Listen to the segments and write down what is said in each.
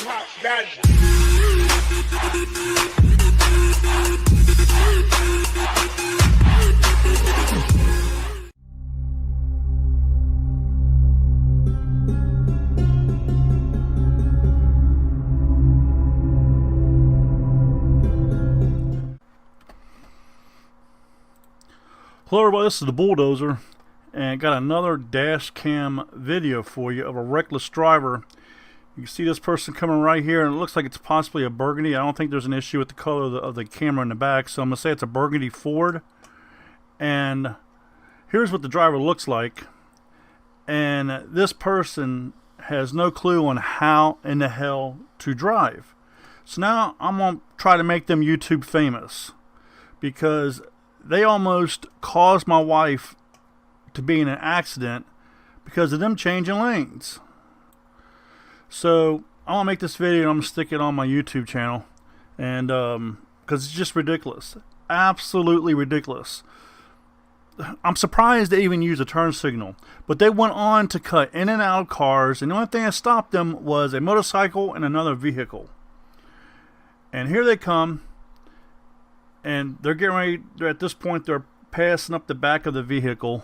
pop that. Hello everybody, this is the Bulldozer, and got another dash cam video for you of a reckless driver. You can see this person coming right here, and it looks like it's possibly a burgundy. I don't think there's an issue with the color of the camera in the back, so I'm going to say it's a burgundy Ford. And here's what the driver looks like. And this person has no clue on how in the hell to drive. So now I'm going to try to make them YouTube famous, because they almost caused my wife to be in an accident because of them changing lanes. So I'm gonna make this video and I'm gonna stick it on my YouTube channel, and because it's just ridiculous, absolutely ridiculous. I'm surprised they even used a turn signal, but they went on to cut in and out of cars, and the only thing that stopped them was a motorcycle and another vehicle. And here they come. And they're getting ready, at this point, they're passing up the back of the vehicle.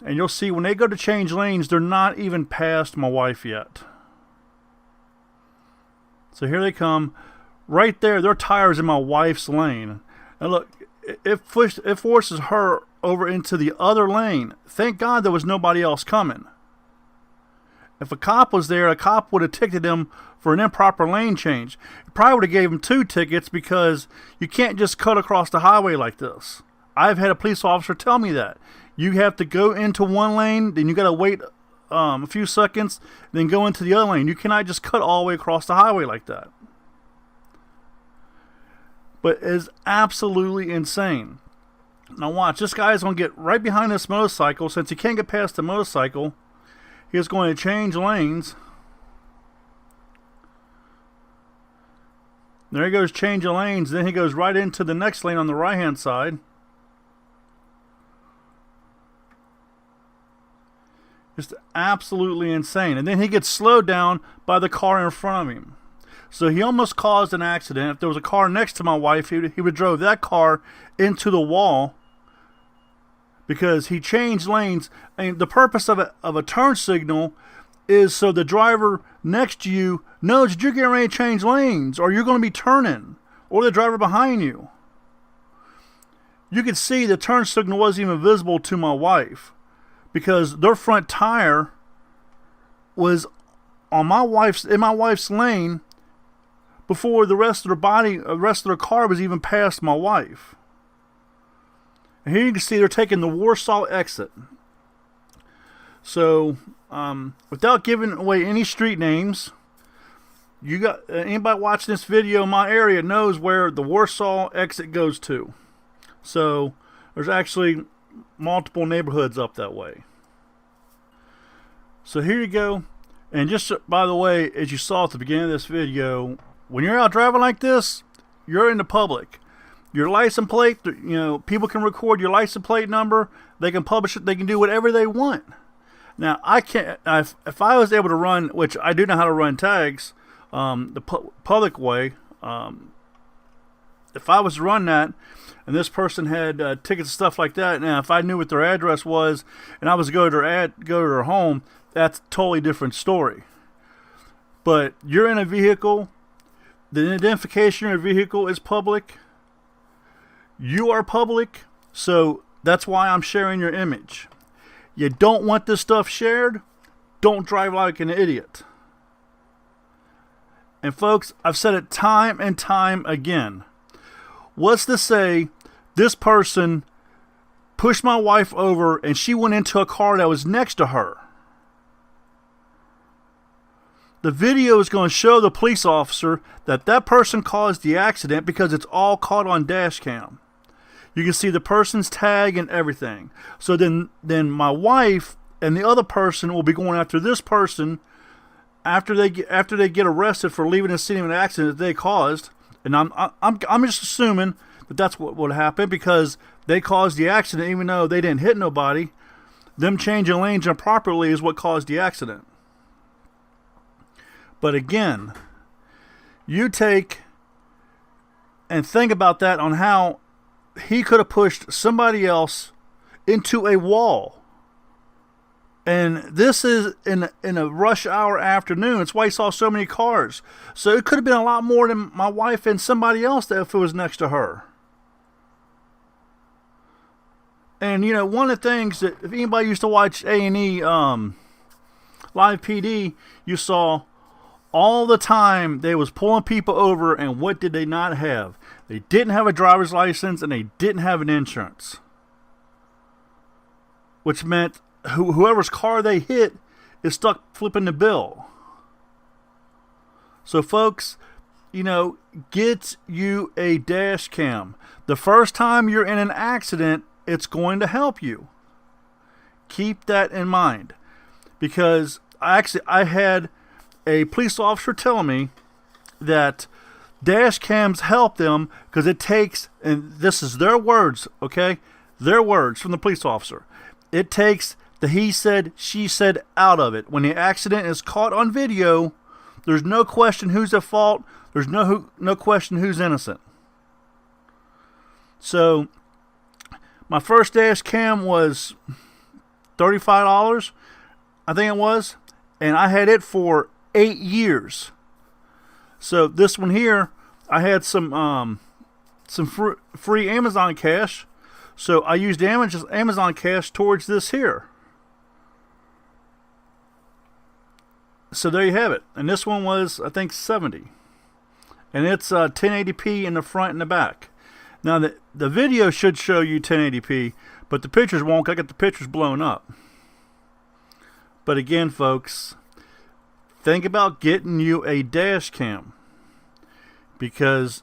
And you'll see when they go to change lanes, they're not even past my wife yet. So here they come. Right there, their tire's in my wife's lane. And look, it forces her over into the other lane. Thank God there was nobody else coming. If a cop was there, a cop would have ticketed him for an improper lane change. It probably would have gave him 2 tickets, because you can't just cut across the highway like this. I've had a police officer tell me that. You have to go into one lane, then you got to wait a few seconds, then go into the other lane. You cannot just cut all the way across the highway like that. But it's absolutely insane. Now watch, this guy's going to get right behind this motorcycle. Since he can't get past the motorcycle, he's going to change lanes. There he goes, changing lanes. Then he goes right into the next lane on the right hand side. Just absolutely insane. And then he gets slowed down by the car in front of him. So he almost caused an accident. If there was a car next to my wife, he would have drove that car into the wall, because he changed lanes. And the purpose of a turn signal is so the driver next to you knows that you're getting ready to change lanes, or you're going to be turning, or the driver behind you. You could see the turn signal wasn't even visible to my wife, because their front tire was on in my wife's lane before the rest of their car was even past my wife. And here you can see they're taking the Warsaw exit. So, without giving away any street names, you got anybody watching this video in my area knows where the Warsaw exit goes to. So, there's actually multiple neighborhoods up that way. So here you go. And just by the way, as you saw at the beginning of this video, when you're out driving like this, you're in the public. Your license plate, people can record your license plate number. They can publish it. They can do whatever they want. Now, I can't. If I was able to run, which I do know how to run tags, the public way. If I was to run that, and this person had tickets and stuff like that, now if I knew what their address was, and I was to go to their home, that's a totally different story. But you're in a vehicle. The identification of your vehicle is public. You are public, so that's why I'm sharing your image. You don't want this stuff shared, don't drive like an idiot. And folks, I've said it time and time again. What's to say this person pushed my wife over and she went into a car that was next to her? The video is going to show the police officer that person caused the accident, because it's all caught on dash cam. You can see the person's tag and everything. So then my wife and the other person will be going after this person after they get arrested for leaving the scene of an accident that they caused. And I'm just assuming that that's what would happen, because they caused the accident even though they didn't hit nobody. Them changing lanes improperly is what caused the accident. But again, you take and think about that on how he could have pushed somebody else into a wall. And this is in a rush hour afternoon. That's why he saw so many cars. So it could have been a lot more than my wife and somebody else if it was next to her. And, you know, one of the things that, if anybody used to watch A&E Live PD, you saw all the time they was pulling people over, and what did they not have? They didn't have a driver's license, and they didn't have an insurance. Which meant whoever's car they hit is stuck flipping the bill. So folks, you know, get you a dash cam. The first time you're in an accident, it's going to help you. Keep that in mind. Because I had a police officer tell me that dash cams help them because it takes, and this is their words, okay? Their words from the police officer. It takes the he said, she said out of it. When the accident is caught on video, there's no question who's at fault. There's no question who's innocent. So, my first dash cam was $35, I think it was. And I had it for 8 years. So, this one here, I had some free Amazon cash. So, I used Amazon cash towards this here. So there you have it. And this one was, I think, $70. And it's 1080p in the front and the back. Now, the video should show you 1080p, but the pictures won't. I got the pictures blown up. But again, folks, think about getting you a dash cam. Because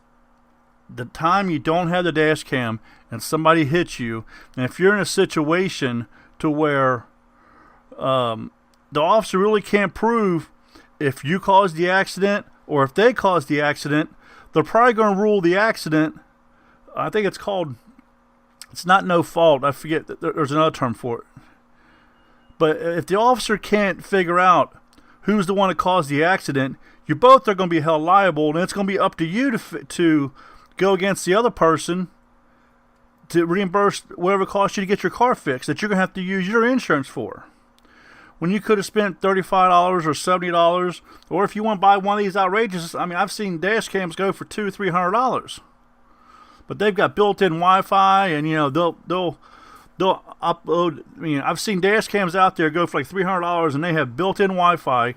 the time you don't have the dash cam and somebody hits you, and if you're in a situation to where the officer really can't prove if you caused the accident or if they caused the accident, they're probably going to rule the accident. I think it's called, it's not no fault. I forget, there's another term for it. But if the officer can't figure out who's the one that caused the accident, you both are going to be held liable, and it's going to be up to you to go against the other person to reimburse whatever it costs you to get your car fixed that you're going to have to use your insurance for. When you could have spent $35 or $70, or if you want to buy one of these outrageous, I mean, I've seen dash cams go for $200-300, but they've got built-in Wi-Fi, and you know they'll upload. I mean, I've seen dash cams out there go for like $300, and they have built-in Wi-Fi,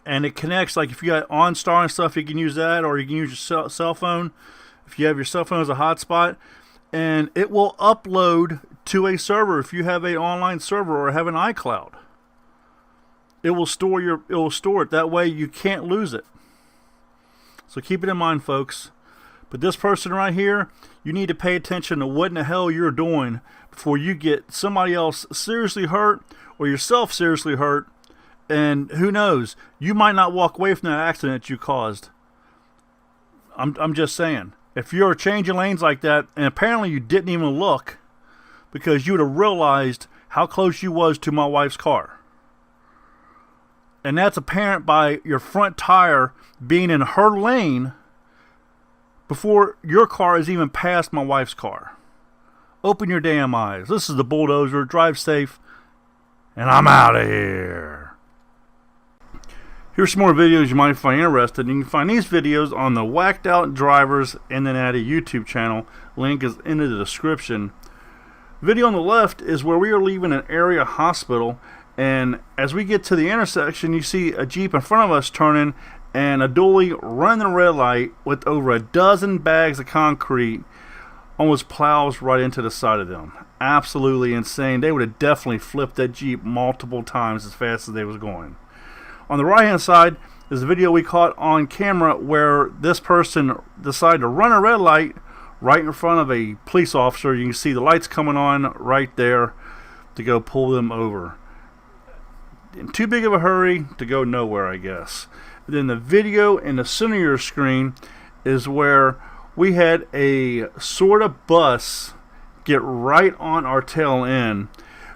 and it connects. Like if you got OnStar and stuff, you can use that, or you can use your cell phone if you have your cell phone as a hotspot, and it will upload to a server. If you have an online server or have an iCloud, it will store it. That way you can't lose it. So keep it in mind, folks. But this person right here, you need to pay attention to what in the hell you're doing before you get somebody else seriously hurt or yourself seriously hurt. And who knows, you might not walk away from that accident you caused. I'm just saying, if you're changing lanes like that, and apparently you didn't even look, because you would have realized how close you was to my wife's car. And that's apparent by your front tire being in her lane before your car is even past my wife's car. Open your damn eyes. This is the Bulldozer. Drive safe. And I'm out of here. Here's some more videos you might find interesting. You can find these videos on the Whacked Out Drivers and then at a YouTube channel. Link is in the description. Video on the left is where we are leaving an area hospital, and as we get to the intersection, you see a Jeep in front of us turning and a dually running the red light with over a dozen bags of concrete almost plows right into the side of them. Absolutely insane. They would have definitely flipped that Jeep multiple times as fast as they was going. On the right hand side is a video we caught on camera where this person decided to run a red light right in front of a police officer. You can see the lights coming on right there to go pull them over. In too big of a hurry to go nowhere, I guess. Then the video in the center of your screen is where we had a sort of bus get right on our tail end.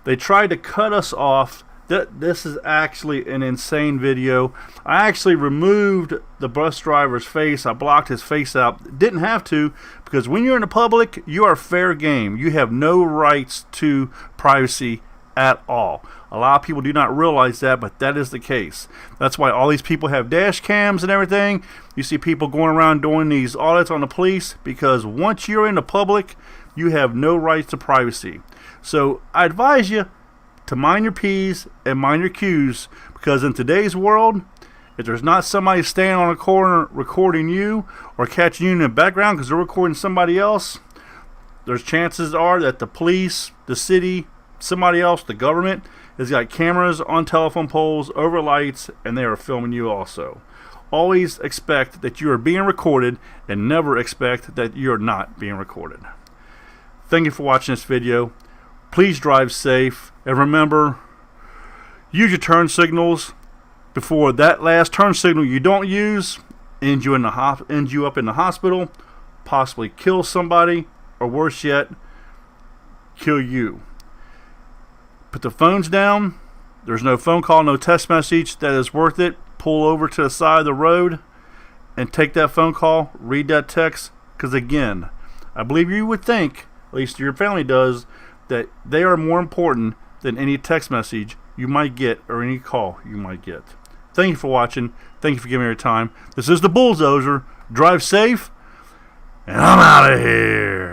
They tried to cut us off This is actually an insane video. I actually removed the bus driver's face. I blocked his face out. Didn't have to, because when you're in the public, you are fair game. You have no rights to privacy at all. A lot of people do not realize that, but that is the case. That's why all these people have dash cams and everything. You see people going around doing these audits on the police, because once you're in the public, you have no rights to privacy. So I advise you to mind your P's and mind your Q's, because in today's world, if there's not somebody standing on a corner recording you or catching you in the background because they're recording somebody else, there's chances are that the police, the city, somebody else, the government, has got cameras on telephone poles, over lights, and they are filming you also. Always expect that you are being recorded, and never expect that you're not being recorded. Thank you for watching this video. Please drive safe, and remember, use your turn signals before that last turn signal you don't use ends you up in the hospital, possibly kill somebody, or worse yet, kill you. Put the phones down. There's no phone call, no text message that is worth it. Pull over to the side of the road and take that phone call, read that text, because again, I believe you would think, at least your family does, that they are more important than any text message you might get or any call you might get. Thank you for watching. Thank you for giving me your time. This is the Bulldozer. Drive safe, and I'm out of here.